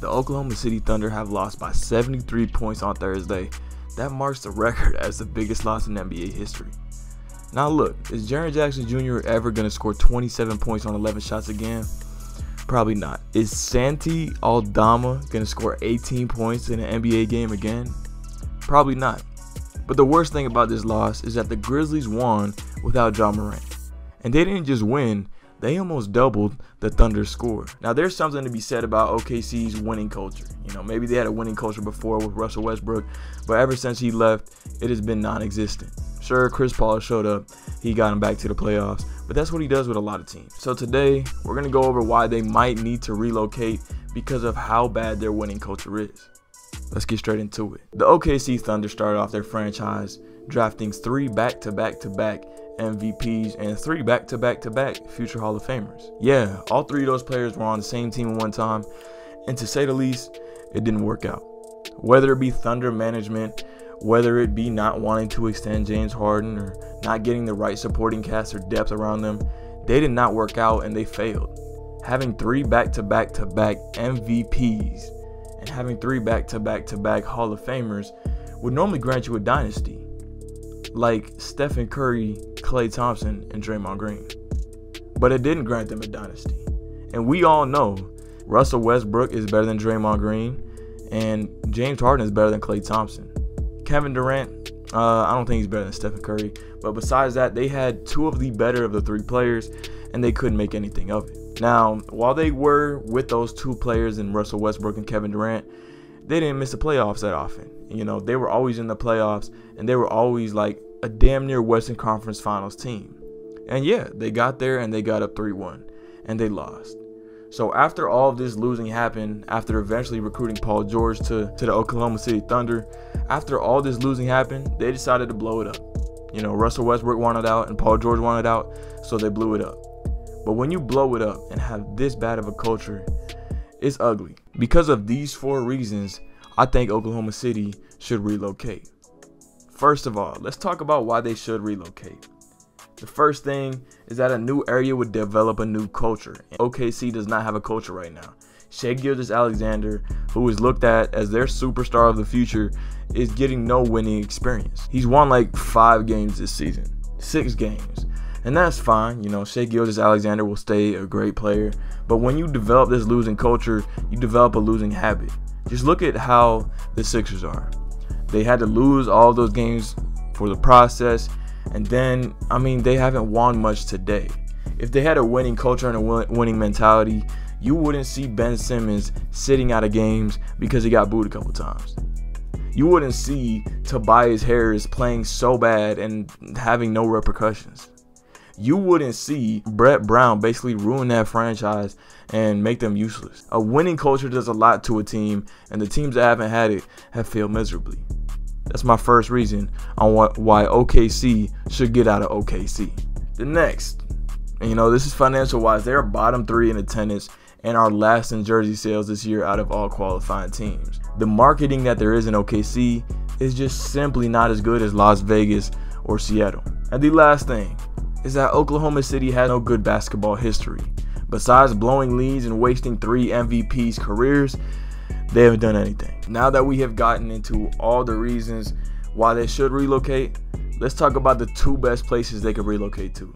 The Oklahoma City Thunder have lost by 73 points on Thursday. That marks the record as the biggest loss in NBA history. Now look, is Jaren Jackson Jr. ever going to score 27 points on 11 shots again? Probably not. Is Santi Aldama going to score 18 points in an NBA game again? Probably not. But the worst thing about this loss is that the Grizzlies won without Ja Morant. And they didn't just win, they almost doubled the Thunder's score. Now there's something to be said about OKC's winning culture. You know, maybe they had a winning culture before with Russell Westbrook, but ever since he left, it has been non-existent. Sure, Chris Paul showed up, he got him back to the playoffs, but that's what he does with a lot of teams. So today, we're going to go over why they might need to relocate because of how bad their winning culture is. Let's get straight into it. The OKC Thunder started off their franchise drafting 3 back-to-back-to-back MVPs and 3 back-to-back-to-back future Hall of Famers. Yeah, all 3 of those players were on the same team at one time, and to say the least, it didn't work out. Whether it be Thunder management, whether it be not wanting to extend James Harden or not getting the right supporting cast or depth around them, they did not work out and they failed. Having 3 back-to-back-to-back MVPs and having 3 back-to-back-to-back Hall of Famers would normally grant you a dynasty, like Stephen Curry, Klay Thompson, and Draymond Green. But it didn't grant them a dynasty. And we all know Russell Westbrook is better than Draymond Green, and James Harden is better than Klay Thompson. Kevin Durant, I don't think he's better than Stephen Curry. But besides that, they had 2 of the better of the 3 players, and they couldn't make anything of it. Now, while they were with those 2 players in Russell Westbrook and Kevin Durant, they didn't miss the playoffs that often. You know, they were always in the playoffs, and they were always like a damn near Western Conference Finals team. And yeah, they got there and they got up 3-1, and they lost. So after all of this losing happened, after eventually recruiting Paul George to the Oklahoma City Thunder, after all this losing happened, they decided to blow it up. You know, Russell Westbrook wanted out and Paul George wanted out, so they blew it up. But when you blow it up and have this bad of a culture, it's ugly. Because of these 4 reasons, I think Oklahoma City should relocate. First of all, let's talk about why they should relocate. The first thing is that a new area would develop a new culture. OKC does not have a culture right now. Shai Gilgeous-Alexander, who is looked at as their superstar of the future, is getting no winning experience. He's won like 5 games this season, 6 games. And that's fine. You know, Shai Gilgeous-Alexander will stay a great player. But when you develop this losing culture, you develop a losing habit. Just look at how the Sixers are. They had to lose all those games for the process. And then, I mean, they haven't won much today. If they had a winning culture and a winning mentality, you wouldn't see Ben Simmons sitting out of games because he got booed a couple times. You wouldn't see Tobias Harris playing so bad and having no repercussions. You wouldn't see Brett Brown basically ruin that franchise and make them useless. A winning culture does a lot to a team, and the teams that haven't had it have failed miserably. That's my first reason on why OKC should get out of OKC. The next, and you know, this is financial wise, they're bottom 3 in attendance and are last in jersey sales this year out of all qualifying teams. The marketing that there is in OKC is just simply not as good as Las Vegas or Seattle. And the last thing is that Oklahoma City has no good basketball history. Besides blowing leads and wasting 3 MVPs' careers, they haven't done anything. Now that we have gotten into all the reasons why they should relocate, let's talk about the 2 best places they could relocate to.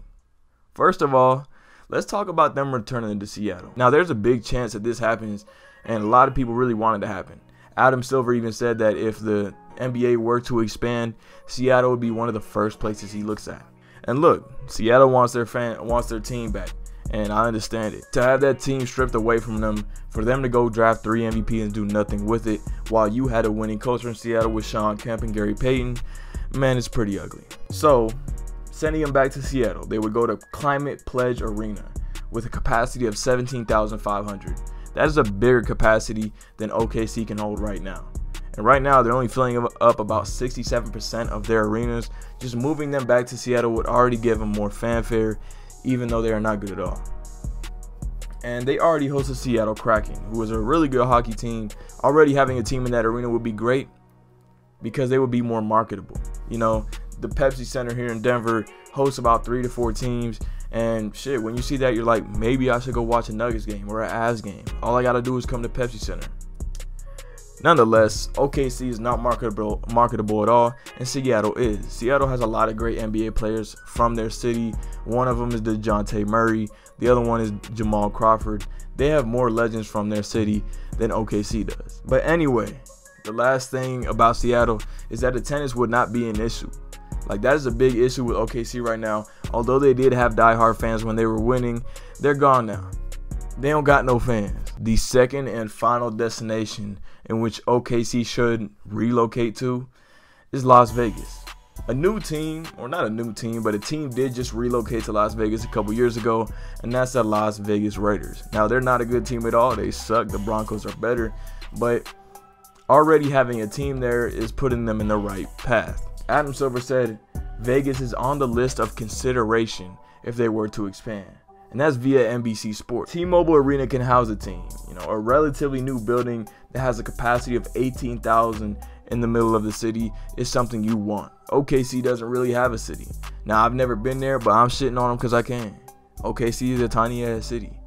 First of all, let's talk about them returning to Seattle. Now, there's a big chance that this happens, and a lot of people really want it to happen. Adam Silver even said that if the NBA were to expand, Seattle would be one of the first places he looks at. And look, Seattle wants their team back, and I understand it. To have that team stripped away from them, for them to go draft 3 MVPs and do nothing with it, while you had a winning culture in Seattle with Sean Kemp and Gary Payton, man, it's pretty ugly. So, sending them back to Seattle, they would go to Climate Pledge Arena with a capacity of 17,500. That is a bigger capacity than OKC can hold right now. And right now, they're only filling up about 67% of their arenas. Just moving them back to Seattle would already give them more fanfare, even though they are not good at all. And they already hosted Seattle Kraken, who is a really good hockey team. Already having a team in that arena would be great because they would be more marketable. You know, the Pepsi Center here in Denver hosts about 3 to 4 teams. And shit, when you see that, you're like, maybe I should go watch a Nuggets game or an Avs game. All I got to do is come to Pepsi Center. Nonetheless, OKC is not marketable at all, and Seattle is. Seattle has a lot of great NBA players from their city. One of them is DeJounte Murray. The other one is Jamal Crawford. They have more legends from their city than OKC does. But anyway, the last thing about Seattle is that attendance would not be an issue. Like, that is a big issue with OKC right now. Although they did have diehard fans when they were winning, they're gone now. They don't got no fans. The second and final destination in which OKC should relocate to is Las Vegas. A new team, or not a new team, but a team did just relocate to Las Vegas a couple years ago, and that's the Las Vegas Raiders. Now, they're not a good team at all. They suck. The Broncos are better. But already having a team there is putting them in the right path. Adam Silver said Vegas is on the list of consideration if they were to expand. And that's via NBC Sports. T-Mobile Arena can house a team. A relatively new building that has a capacity of 18,000 in the middle of the city is something you want. OKC doesn't really have a city. Now, I've never been there, but I'm shitting on them because I can. OKC is a tiny-ass city.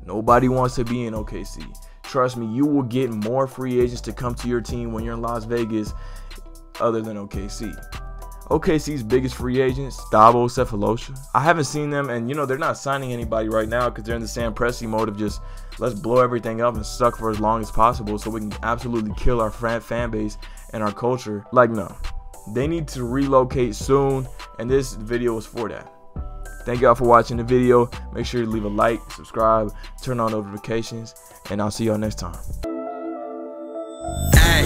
Nobody wants to be in OKC. Trust me, you will get more free agents to come to your team when you're in Las Vegas other than OKC. OKC's biggest free agents, Dabo Cephalosha. I haven't seen them, and they're not signing anybody right now because they're in the Sam Presti mode of just let's blow everything up and suck for as long as possible so we can absolutely kill our fan base and our culture. Like, no. They need to relocate soon, and this video is for that. Thank y'all for watching the video. Make sure to leave a like, subscribe, turn on notifications, and I'll see y'all next time. Hey,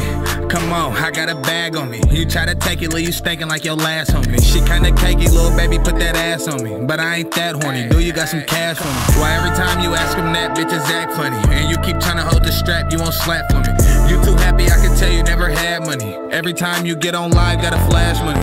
come on, I got a bag on me. You try to take it, leave you stinking like your last homie. She kinda cakey, little baby, put that ass on me. But I ain't that horny, do you got some cash for me? Why every time you ask him that, bitches act funny? And you keep trying to hold the strap, you won't slap for me. You too happy, I can tell you never had money. Every time you get on live, gotta flash money.